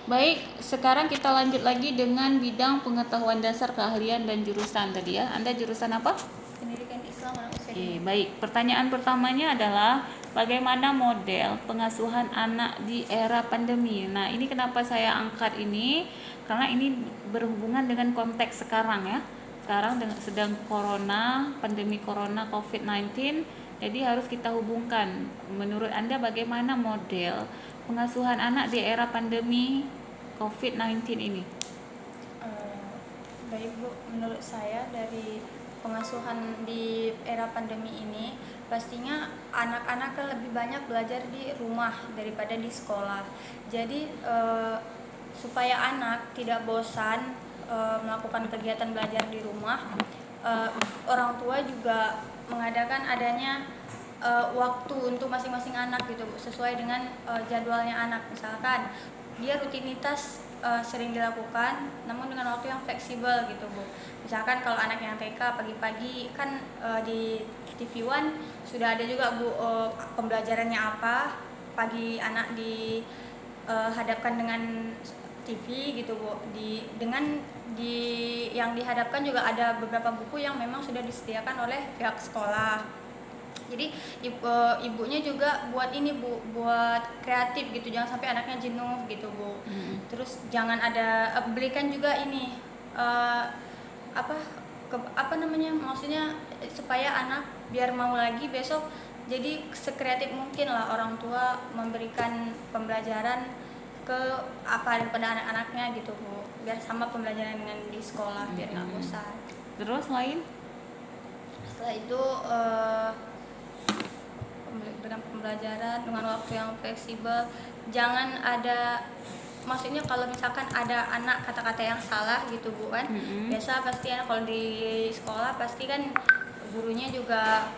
Baik, sekarang kita lanjut lagi dengan bidang pengetahuan dasar, keahlian dan jurusan tadi ya. Anda jurusan apa? Pendidikan Islam anak usia Oke, dini. baik. Pertanyaan pertamanya adalah bagaimana model pengasuhan anak di era pandemi. Nah, ini kenapa saya angkat ini? Karena ini berhubungan dengan konteks sekarang ya. Sekarang sedang corona, pandemi corona COVID-19. Jadi harus kita hubungkan. Menurut Anda bagaimana model pengasuhan anak di era pandemi COVID-19 ini? Eh, Baik Bu, menurut saya dari pengasuhan di era pandemi ini pastinya anak-anak kan lebih banyak belajar di rumah daripada di sekolah. Jadi supaya anak tidak bosan melakukan kegiatan belajar di rumah, eh, orang tua juga mengadakan adanya waktu untuk masing-masing anak gitu Bu, sesuai dengan jadwalnya anak. Misalkan dia rutinitas sering dilakukan namun dengan waktu yang fleksibel gitu Bu. Misalkan kalau anak yang TK pagi-pagi kan di TV One sudah ada juga Bu pembelajarannya apa. Pagi anak dihadapkan dengan TV gitu Bu. Di yang dihadapkan juga ada beberapa buku yang memang sudah disediakan oleh pihak sekolah. Jadi ibunya juga buat ini Bu, buat kreatif gitu, jangan sampai anaknya jenuh gitu Bu. Terus jangan ada belikan juga ini apa apa namanya, maksudnya supaya anak biar mau lagi besok. Jadi sekreatif mungkin lah orang tua memberikan pembelajaran ke apa daripada anak-anaknya gitu Bu, biar sama pembelajaran dengan di sekolah, biar nggak bosan. Terus lain? Setelah itu dengan pembelajaran dengan waktu yang fleksibel, jangan ada, maksudnya kalau misalkan ada anak kata-kata yang salah gitu Bu kan, biasa pasti anak kalau di sekolah pasti kan gurunya juga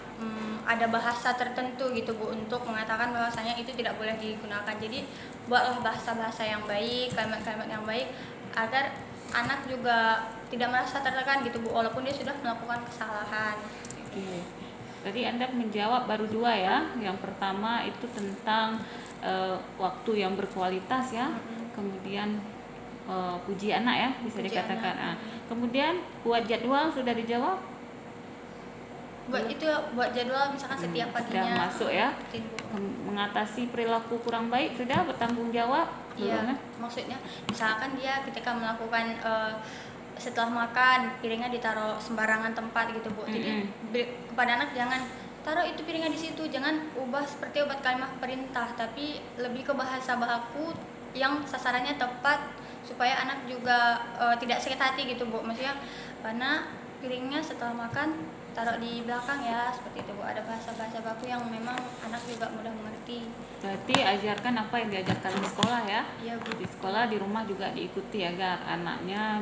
ada bahasa tertentu gitu Bu untuk mengatakan bahwasanya itu tidak boleh digunakan. Jadi buatlah bahasa-bahasa yang baik, kalimat-kalimat yang baik agar anak juga tidak merasa tertekan gitu Bu, walaupun dia sudah melakukan kesalahan. Oke. Tadi Anda menjawab baru dua ya. Yang pertama itu tentang waktu yang berkualitas ya. Kemudian puji anak ya, bisa Puji dikatakan. anak. Kemudian buat jadwal sudah dijawab. Buat jadwal misalkan setiap Sudah paginya masuk ya. rutin Bu. Mengatasi perilaku kurang baik sudah, bertanggung jawab belum Iya, ya? maksudnya misalkan dia ketika melakukan setelah makan piringnya ditaruh sembarangan tempat gitu Bu. Jadi kepada anak jangan taruh itu piringnya di situ, jangan ubah seperti obat kalimat perintah, tapi lebih ke bahasa baku yang sasarannya tepat supaya anak juga tidak sakit hati gitu Bu. Maksudnya karena piringnya setelah makan taruh di belakang ya, seperti itu Bu. Ada bahasa-bahasa baku yang memang anak juga mudah mengerti. Berarti ajarkan apa yang diajarkan di sekolah ya. Iya Bu. Di sekolah, di rumah juga diikuti agar anaknya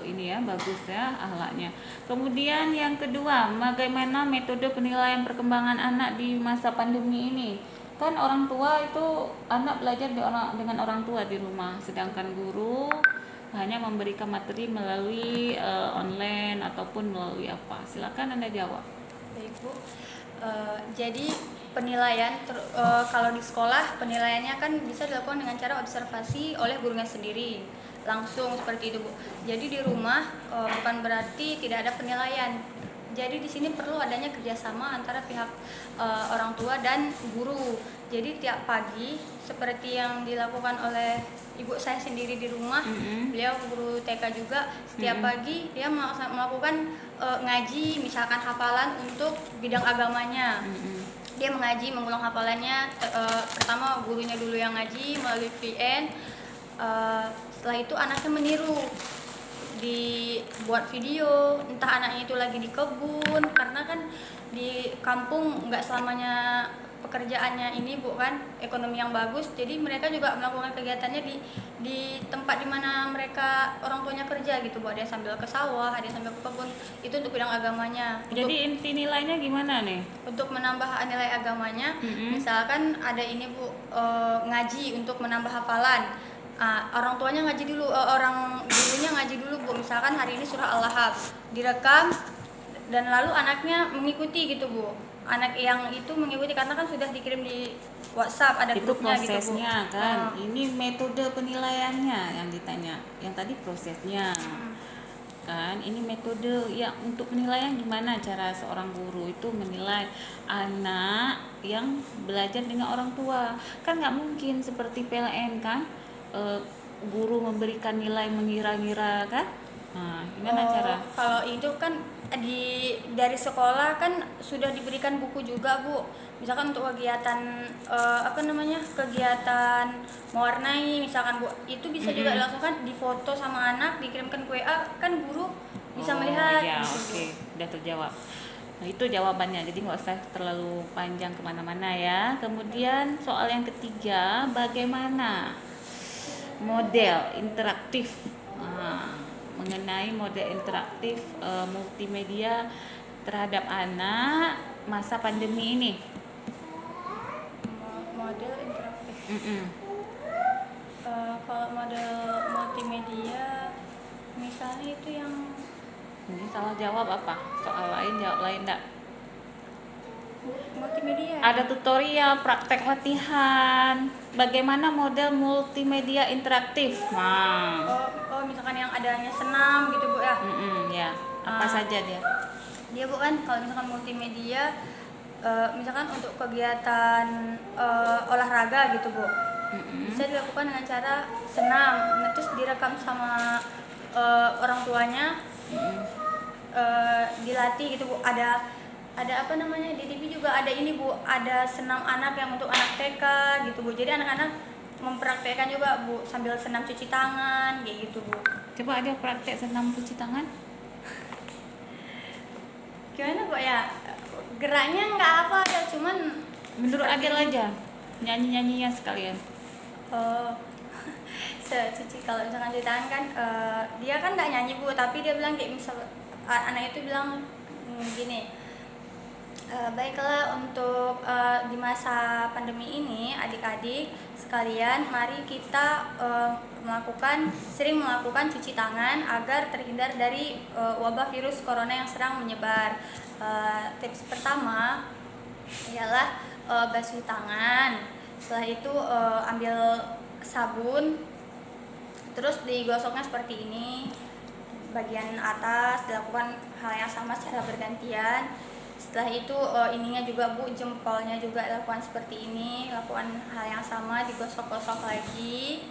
ini ya bagus ya akhlaknya. Kemudian yang kedua, bagaimana metode penilaian perkembangan anak di masa pandemi ini? Kan orang tua itu anak belajar dengan orang tua di rumah, sedangkan guru hanya memberikan materi melalui online ataupun melalui apa. Silakan Anda jawab. Baik Bu. Jadi penilaian kalau di sekolah penilaiannya kan bisa dilakukan dengan cara observasi oleh gurunya sendiri langsung seperti itu Bu. Jadi di rumah bukan berarti tidak ada penilaian. Jadi di sini perlu adanya kerjasama antara pihak orang tua dan guru. Jadi tiap pagi seperti yang dilakukan oleh ibu saya sendiri di rumah, beliau guru TK juga, setiap pagi dia melakukan ngaji, misalkan hafalan untuk bidang agamanya. Dia mengaji, mengulang hafalannya. Pertama gurunya dulu yang ngaji melalui VN. Setelah itu anaknya meniru, dibuat video, entah anaknya itu lagi di kebun, karena kan di kampung nggak selamanya pekerjaannya ini Bu kan ekonomi yang bagus, jadi mereka juga melakukan kegiatannya di tempat dimana mereka orang tuanya kerja gitu Bu. Ada yang sambil ke sawah, ada yang sambil ke kebun, itu untuk bidang agamanya. Jadi inti nilainya gimana nih? Untuk menambah nilai agamanya, misalkan ada ini Bu, ngaji untuk menambah hafalan. Orang tuanya ngaji dulu, orang gurunya ngaji dulu Bu. Misalkan hari ini surah Al-Lahab direkam dan lalu anaknya mengikuti gitu Bu. anak yang itu mengikuti karena kan sudah dikirim di WhatsApp, ada Itu grupnya gitu Bu. prosesnya kan. Ini metode penilaiannya yang ditanya. Yang tadi prosesnya. Kan ini metode yang untuk penilaian gimana cara seorang guru itu menilai anak yang belajar dengan orang tua. Kan nggak mungkin seperti PLN kan, guru memberikan nilai mengira-ngira kan. Nah, gimana cara? Kalau itu kan dari sekolah kan sudah diberikan buku juga Bu. Misalkan untuk kegiatan kegiatan mewarnai misalkan Bu, itu bisa juga dilangsungkan di foto sama anak, dikirimkan ke WA, kan guru bisa melihat Ya, gitu, Bu. oke, udah terjawab. Nah, itu jawabannya, jadi nggak usah terlalu panjang kemana-mana ya. Kemudian soal yang ketiga, bagaimana model interaktif, mengenai model interaktif multimedia terhadap anak masa pandemi ini. Model interaktif. Mm-mm. Kalau model multimedia misalnya itu yang Ini salah jawab apa? Soal lain jawab lain enggak? multimedia. Ada tutorial, praktek latihan. Bagaimana model multimedia interaktif? Nah, Misalkan yang adanya senam gitu Bu ya. ya. Apa saja dia? Dia Bu kan kalau misalkan multimedia misalkan untuk kegiatan olahraga gitu Bu. Bisa dilakukan dengan cara senam, terus direkam sama orang tuanya. Dilatih gitu Bu, ada apa namanya di TV juga ada ini Bu, ada senam anak yang untuk anak TK gitu Bu, jadi anak-anak mempraktekkan juga Bu sambil senam cuci tangan kayak gitu Bu. Coba ada praktek senam cuci tangan. Gimana Bu ya, geraknya nggak apa ya, cuman Menurut Adel aja, nyanyi-nyanyinya sekalian. Cuci, kalau misalkan cuci tangan kan dia kan nggak nyanyi Bu, tapi dia bilang kayak misal anak itu bilang gini, baiklah untuk di masa pandemi ini adik-adik sekalian, mari kita sering melakukan cuci tangan agar terhindar dari wabah virus corona yang sedang menyebar. Tips pertama ialah basuh tangan, setelah itu ambil sabun, terus digosoknya seperti ini, bagian atas dilakukan hal yang sama secara bergantian. Setelah itu ininya juga Bu, jempolnya juga lakukan seperti ini, lakukan hal yang sama, digosok-gosok lagi.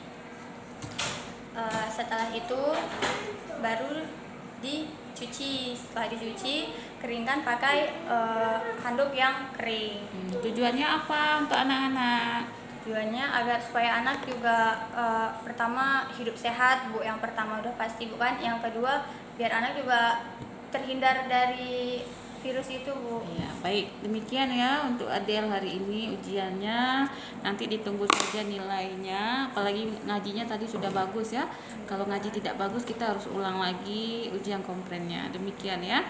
Setelah itu baru dicuci. Setelah dicuci, keringkan pakai handuk yang kering. Tujuannya apa untuk anak-anak? Tujuannya agar supaya anak juga pertama hidup sehat Bu, yang pertama udah pasti bukan, yang kedua biar anak juga terhindar dari virus itu Bu. Ya, baik. Demikian ya untuk Adel hari ini ujiannya. Nanti ditunggu saja nilainya. Apalagi ngajinya tadi sudah bagus ya. Kalau ngaji tidak bagus kita harus ulang lagi ujian komprennya. Demikian ya.